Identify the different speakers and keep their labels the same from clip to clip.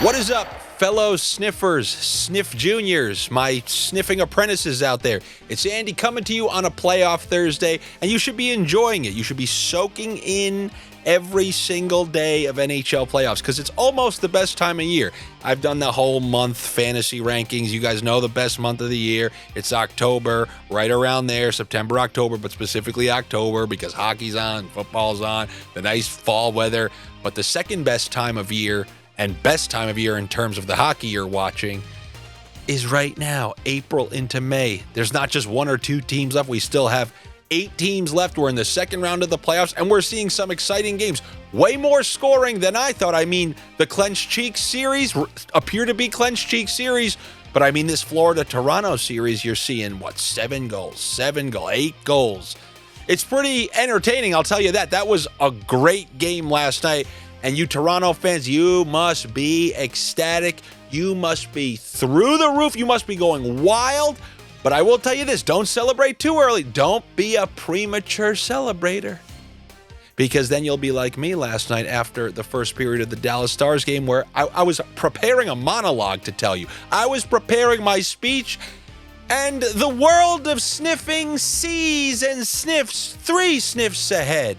Speaker 1: What is up, fellow sniffers, sniff juniors, my sniffing apprentices out there? It's Andy coming to you on a playoff Thursday, and you should be enjoying it. You should be soaking in every single day of NHL playoffs because it's almost the best time of year. I've done the whole month fantasy rankings. You guys know the best month of the year. It's October, right around there, September, October, but specifically October because hockey's on, football's on, the nice fall weather. But the second best time of year and best time of year in terms of the hockey you're watching is right now, April into May. There's not just one or two teams left. We still have 8 teams left. We're in the second round of the playoffs, and we're seeing some exciting games. Way more scoring than I thought. I mean, the Clenched Cheeks series appear to be Clenched Cheeks series, but I mean, this Florida-Toronto series, you're seeing, 7 goals, 8 goals. It's pretty entertaining, I'll tell you that. That was a great game last night. And you Toronto fans, you must be ecstatic. You must be through the roof. You must be going wild. But I will tell you this, don't celebrate too early. Don't be a premature celebrator. Because then you'll be like me last night after the first period of the Dallas Stars game where I was preparing a monologue to tell you. I was preparing my speech, and the world of sniffing sees and sniffs 3 sniffs ahead.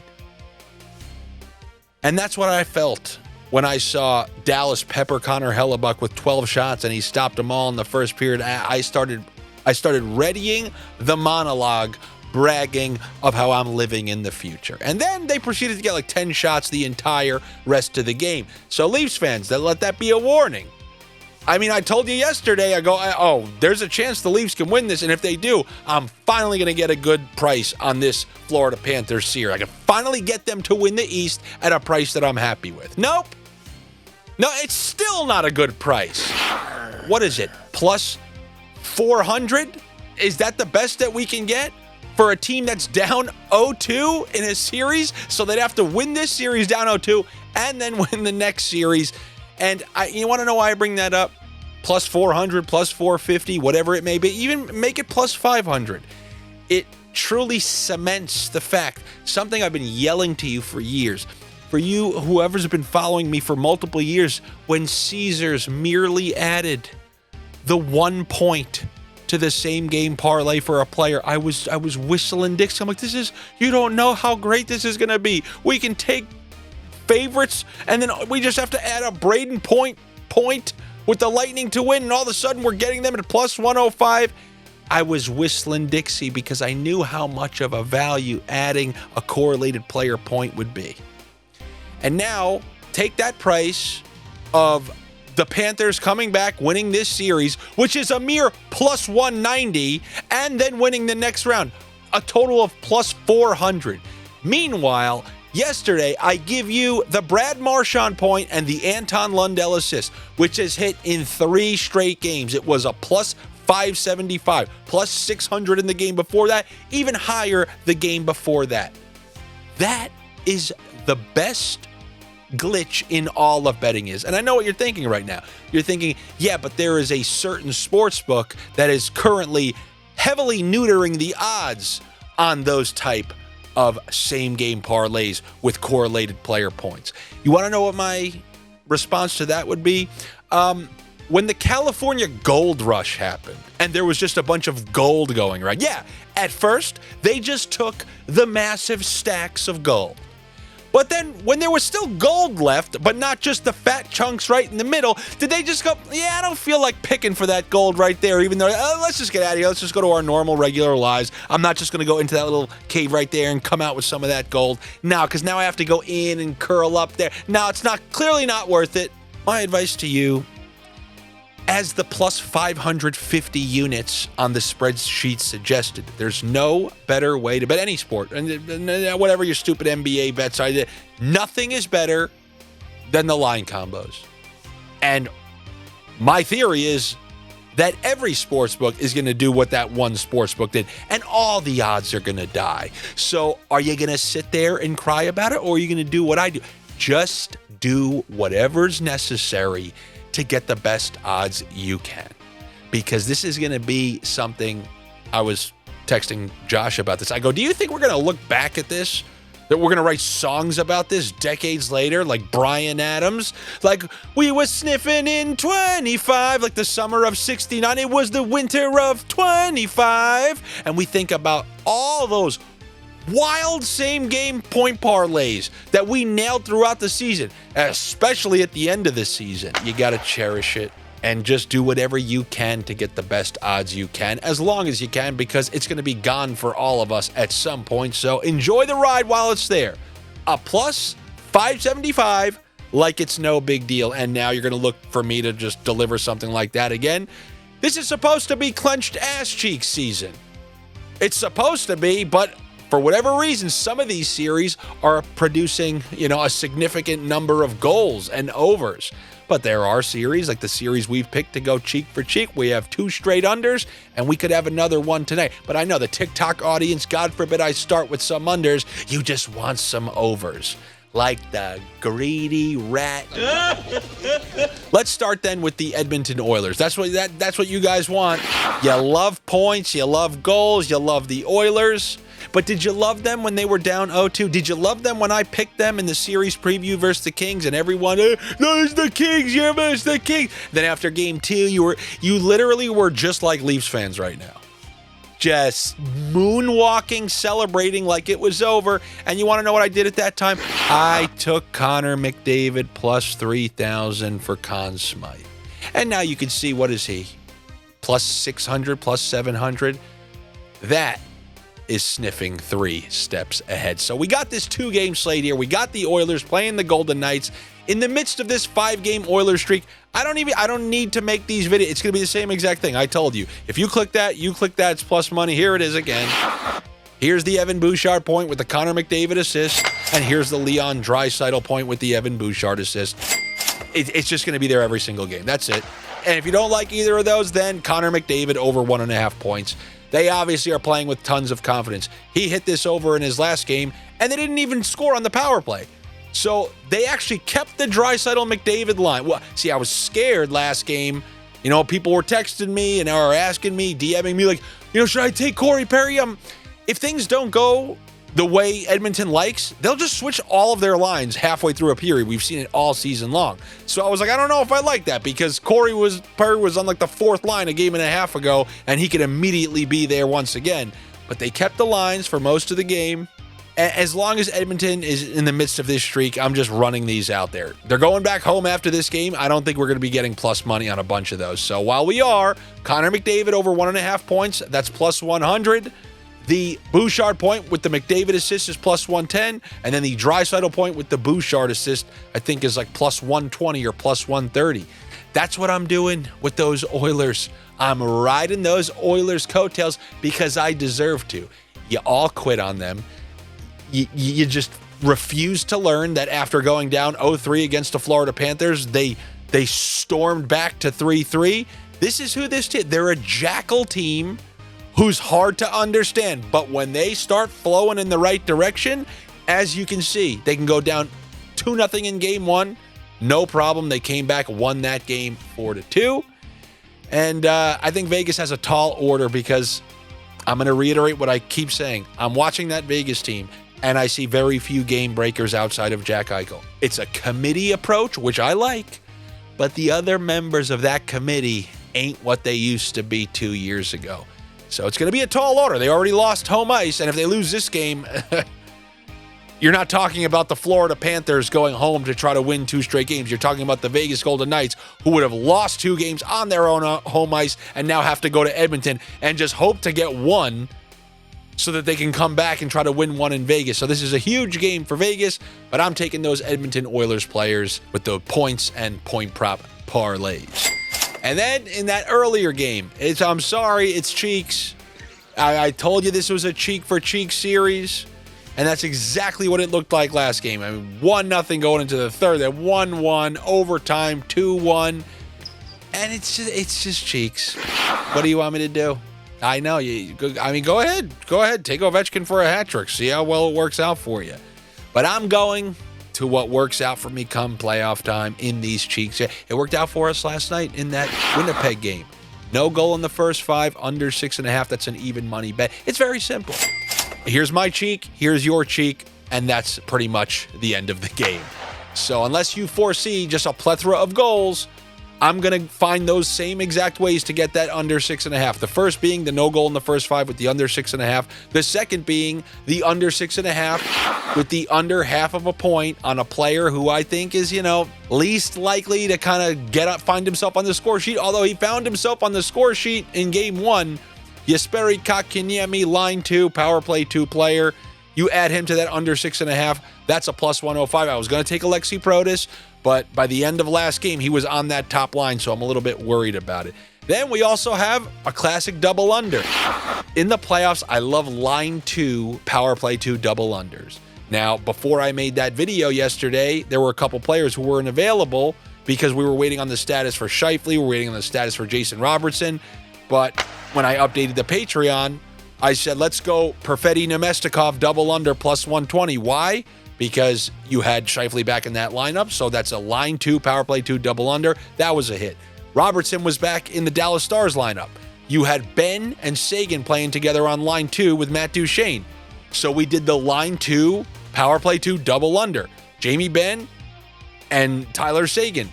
Speaker 1: And that's what I felt when I saw Dallas pepper Connor Hellebuck with 12 shots and he stopped them all in the first period. I started readying the monologue, bragging of how I'm living in the future. And then they proceeded to get like 10 shots the entire rest of the game. So Leafs fans, let that be a warning. I mean, I told you yesterday, there's a chance the Leafs can win this, and if they do, I'm finally going to get a good price on this Florida Panthers series. I can finally get them to win the East at a price that I'm happy with. Nope. No, it's still not a good price. What is it, plus 400? Is that the best that we can get for a team that's down 0-2 in a series? So they'd have to win this series down 0-2 and then win the next series. And you want to know why I bring that up? Plus 400, plus 450, whatever it may be. Even make it plus 500. It truly cements the fact, something I've been yelling to you for years. For you, whoever's been following me for multiple years, when Caesars merely added the 1 point to the same game parlay for a player, I was whistling dicks. I'm like, you don't know how great this is going to be. We can take favorites, and then we just have to add a Braden point with the Lightning to win, and all of a sudden we're getting them at plus 105. I was whistling Dixie because I knew how much of a value adding a correlated player point would be. And now, take that price of the Panthers coming back, winning this series, which is a mere plus 190, and then winning the next round, a total of plus 400. Meanwhile, yesterday, I give you the Brad Marchand point and the Anton Lundell assist, which has hit in 3 straight games. It was a plus 575, plus 600 in the game before that, even higher the game before that. That is the best glitch in all of betting is. And I know what you're thinking right now. You're thinking, yeah, but there is a certain sports book that is currently heavily neutering the odds on those type of same-game parlays with correlated player points. You want to know what my response to that would be? When the California gold rush happened, and there was just a bunch of gold going around. Yeah, at first, they just took the massive stacks of gold. But then, when there was still gold left, but not just the fat chunks right in the middle, did they just go, yeah, I don't feel like picking for that gold right there, even though, let's just get out of here. Let's just go to our normal, regular lives. I'm not just going to go into that little cave right there and come out with some of that gold. Now, because now I have to go in and curl up there. Now, it's clearly not worth it. My advice to you, as the plus 550 units on the spreadsheet suggested, there's no better way to bet any sport. And whatever your stupid NBA bets are, nothing is better than the line combos. And my theory is that every sportsbook is going to do what that one sportsbook did, and all the odds are going to die. So are you going to sit there and cry about it, or are you going to do what I do? Just do whatever's necessary to get the best odds you can, because this is going to be something. I was texting Josh about this. I go, do you think we're going to look back at this That we're going to write songs about this decades later, like Bryan Adams. Like, we were sniffing in 25, like the summer of 69. It was the winter of 25. And we think about all those wild same-game point parlays that we nailed throughout the season, especially at the end of the season. You got to cherish it and just do whatever you can to get the best odds you can, as long as you can, because it's going to be gone for all of us at some point. So enjoy the ride while it's there. A plus 575, like it's no big deal. And now you're going to look for me to just deliver something like that again. This is supposed to be clenched ass cheeks season. It's supposed to be, but for whatever reason, some of these series are producing, a significant number of goals and overs. But there are series, like the series we've picked to go cheek for cheek. We have 2 straight unders, and we could have another one tonight. But I know the TikTok audience, God forbid I start with some unders, you just want some overs. Like the greedy rat. Let's start then with the Edmonton Oilers. That's what you guys want. You love points, you love goals, you love the Oilers. But did you love them when they were down 0-2? Did you love them when I picked them in the series preview versus the Kings and everyone, no, it's the Kings, yeah, man, it's the Kings. Then after game 2, you literally were just like Leafs fans right now. Just moonwalking, celebrating like it was over. And you want to know what I did at that time? I took Connor McDavid plus 3,000 for Conn Smythe. And now you can see, what is he? Plus 600, plus 700. That is sniffing 3 steps ahead. So we got this 2-game slate here. We got the Oilers playing the Golden Knights in the midst of this 5-game Oilers streak. I don't need to make these videos. It's going to be the same exact thing. I told you. If you click that, it's plus money. Here it is again. Here's the Evan Bouchard point with the Connor McDavid assist, and here's the Leon Draisaitl point with the Evan Bouchard assist. It's just going to be there every single game. That's it. And if you don't like either of those, then Connor McDavid over 1.5 points. They obviously are playing with tons of confidence. He hit this over in his last game, and they didn't even score on the power play. So they actually kept the Draisaitl-McDavid line. Well, see, I was scared last game. People were texting me and are asking me, DMing me like, should I take Corey Perry? If things don't go the way Edmonton likes, they'll just switch all of their lines halfway through a period. We've seen it all season long. So I was like, I don't know if I like that, because Perry was on like the 4th line a game and a half ago, and he could immediately be there once again. But they kept the lines for most of the game. As long as Edmonton is in the midst of this streak, I'm just running these out there. They're going back home after this game. I don't think we're going to be getting plus money on a bunch of those. So while we are, Connor McDavid over 1.5 points, that's plus 100. The Bouchard point with the McDavid assist is plus 110. And then the Draisaitl point with the Bouchard assist, I think, is like plus 120 or plus 130. That's what I'm doing with those Oilers. I'm riding those Oilers coattails because I deserve to. You all quit on them. You just refuse to learn that after going down 0-3 against the Florida Panthers, they stormed back to 3-3. This is who this team. They're a jackal team who's hard to understand. But when they start flowing in the right direction, as you can see, they can go down 2-0 in game 1. No problem. They came back, won that game 4-2. And I think Vegas has a tall order, because I'm going to reiterate what I keep saying. I'm watching that Vegas team, and I see very few game breakers outside of Jack Eichel. It's a committee approach, which I like, but the other members of that committee ain't what they used to be 2 years ago. So it's going to be a tall order. They already lost home ice, and if they lose this game, you're not talking about the Florida Panthers going home to try to win 2 straight games. You're talking about the Vegas Golden Knights, who would have lost 2 games on their own home ice and now have to go to Edmonton and just hope to get 1 so that they can come back and try to win 1 in Vegas. So this is a huge game for Vegas, but I'm taking those Edmonton Oilers players with the points and point prop parlays. And then in that earlier game, I'm sorry, it's Cheeks. I told you this was a cheek for cheek series, and that's exactly what it looked like last game. I mean, 1-0 going into the third, then 1-1, overtime, 2-1, and it's just Cheeks. What do you want me to do? I know. Go ahead. Take Ovechkin for a hat trick. See how well it works out for you. But I'm going to what works out for me come playoff time in these cheeks. It worked out for us last night in that Winnipeg game. No goal in the first 5, under 6.5. That's an even money bet. It's very simple. Here's my cheek. Here's your cheek. and that's pretty much the end of the game. So unless you foresee just a plethora of goals, I'm going to find those same exact ways to get that under 6.5. The first being the no goal in the first 5 with the under 6.5. The second being the under 6.5 with the under half of a point on a player who I think is, least likely to kind of find himself on the score sheet. Although he found himself on the score sheet in game 1. Jesperi Kotkaniemi, line 2, power play 2 player. You add him to that under 6.5. That's a plus 105. I was going to take Alexi Protas, but by the end of last game, he was on that top line, so I'm a little bit worried about it. Then we also have a classic double under. In the playoffs, I love line 2, power play 2 double unders. Now, before I made that video yesterday, there were a couple players who weren't available because we were waiting on the status for Scheifele, we were waiting on the status for Jason Robertson. But when I updated the Patreon, I said, let's go Perfetti Nemestikov double under plus 120. Why? Because you had Scheifele back in that lineup, so that's a line 2, power play 2 double under. That was a hit. Robertson was back in the Dallas Stars lineup. You had Ben and Sagan playing together on line 2 with Matt Duchene. So we did the line 2, power play 2 double under. Jamie Benn and Tyler Sagan.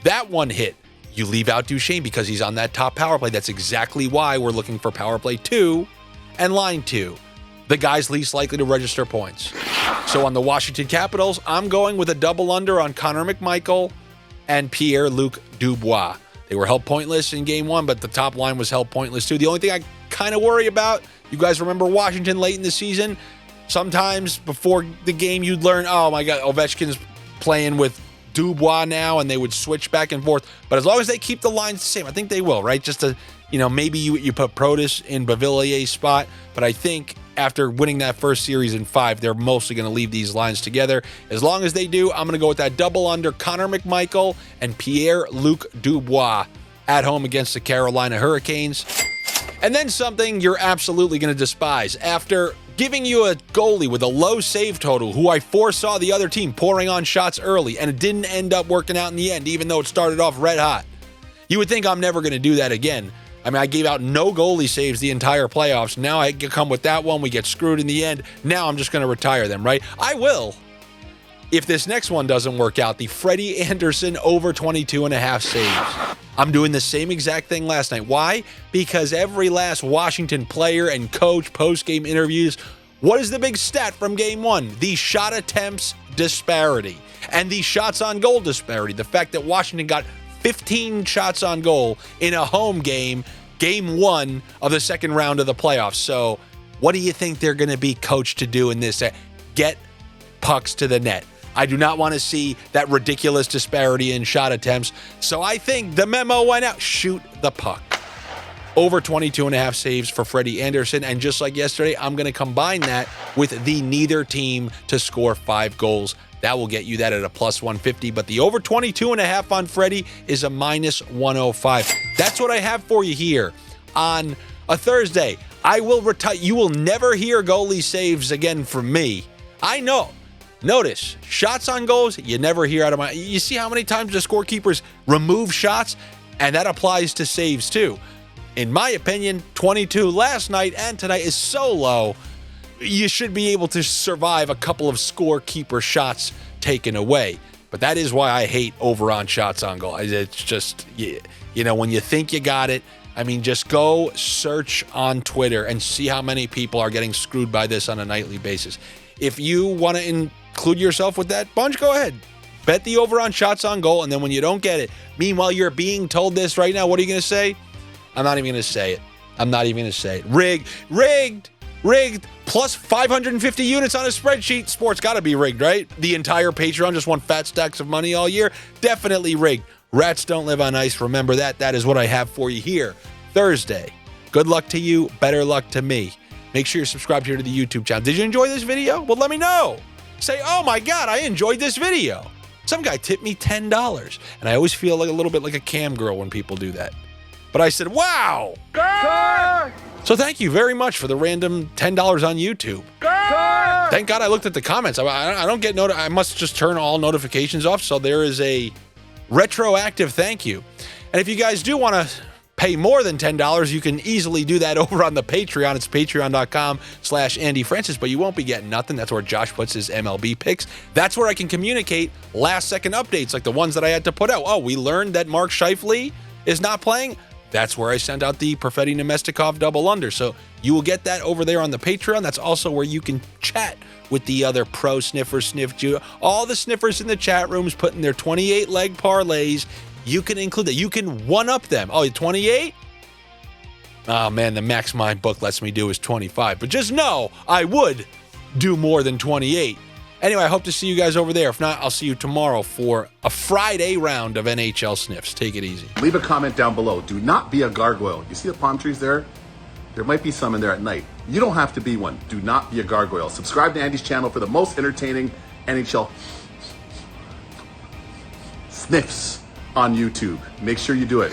Speaker 1: That one hit. You leave out Duchene because he's on that top power play. That's exactly why we're looking for power play 2 and line 2. The guys least likely to register points. So on the Washington Capitals, I'm going with a double under on Connor McMichael and Pierre-Luc Dubois. They were held pointless in game 1, but the top line was held pointless too. The only thing I kind of worry about, you guys remember Washington late in the season? Sometimes before the game, you'd learn, oh my God, Ovechkin's playing with Dubois now, and they would switch back and forth. But as long as they keep the lines the same, I think they will, right? Just to, maybe you put Protas in Bavillier's spot, but I think after winning that first series in 5, they're mostly going to leave these lines together. As long as they do, I'm going to go with that double under Connor McMichael and Pierre-Luc Dubois at home against the Carolina Hurricanes. And then something you're absolutely going to despise. After giving you a goalie with a low save total, who I foresaw the other team pouring on shots early, and it didn't end up working out in the end, even though it started off red hot. You would think I'm never going to do that again. I mean, I gave out no goalie saves the entire playoffs. Now I come with that one. We get screwed in the end. Now I'm just going to retire them, right? I will. If this next one doesn't work out, the F.Anderson over 22.5 saves. I'm doing the same exact thing last night. Why? Because every last Washington player and coach post-game interviews, what is the big stat from game 1? The shot attempts disparity and the shots on goal disparity. The fact that Washington got 15 shots on goal in a home game, game 1 of the second round of the playoffs. So what do you think they're going to be coached to do in this? Get pucks to the net. I do not want to see that ridiculous disparity in shot attempts. So I think the memo went out. Shoot the puck. Over 22.5 saves for F.Anderson. And just like yesterday, I'm going to combine that with the neither team to score 5 goals. That will get you that at a plus 150. But the over 22.5 on Freddie is a minus 105. That's what I have for you here on a Thursday. I will retire. You will never hear goalie saves again from me. I know. Notice, shots on goals, you never hear out of my... You see how many times the scorekeepers remove shots? And that applies to saves too. In my opinion, 22 last night and tonight is so low, you should be able to survive a couple of scorekeeper shots taken away. But that is why I hate over on shots on goal. It's just, when you think you got it, I mean, just go search on Twitter and see how many people are getting screwed by this on a nightly basis. If you want to include yourself with that bunch, go ahead. Bet the over on shots on goal, and then when you don't get it, meanwhile, you're being told this right now, what are you going to say? I'm not even going to say it. I'm not even going to say it. Rigged, plus 550 units on a spreadsheet. Sports got to be rigged, right? The entire Patreon just won fat stacks of money all year. Definitely rigged. Rats don't live on ice. Remember that. That is what I have for you here. Thursday. Good luck to you. Better luck to me. Make sure you're subscribed here to the YouTube channel. Did you enjoy this video? Well, let me know. Say, oh my God, I enjoyed this video. Some guy tipped me $10. And I always feel like a little bit like a cam girl when people do that. But I said, wow. Good. So thank you very much for the random $10 on YouTube. Good. Thank God I looked at the comments. I don't get I must just turn all notifications off. So there is a retroactive thank you. And if you guys do want to pay more than $10, you can easily do that over on the Patreon. It's patreon.com/Andy Francess, but you won't be getting nothing. That's where Josh puts his MLB picks. That's where I can communicate last-second updates like the ones that I had to put out. Oh, we learned that Mark Scheifele is not playing. That's where I send out the Perfetti Nemestikov double under. So you will get that over there on the Patreon. That's also where you can chat with the other pro sniffers, all the sniffers in the chat rooms putting their 28-leg parlays. You can include that. You can one-up them. Oh, 28? Oh, man, the max my book lets me do is 25. But just know I would do more than 28. Anyway, I hope to see you guys over there. If not, I'll see you tomorrow for a Friday round of NHL Sniffs. Take it easy.
Speaker 2: Leave a comment down below. Do not be a gargoyle. You see the palm trees there? There might be some in there at night. You don't have to be one. Do not be a gargoyle. Subscribe to Andy's channel for the most entertaining NHL Sniffs on YouTube. Make sure you do it.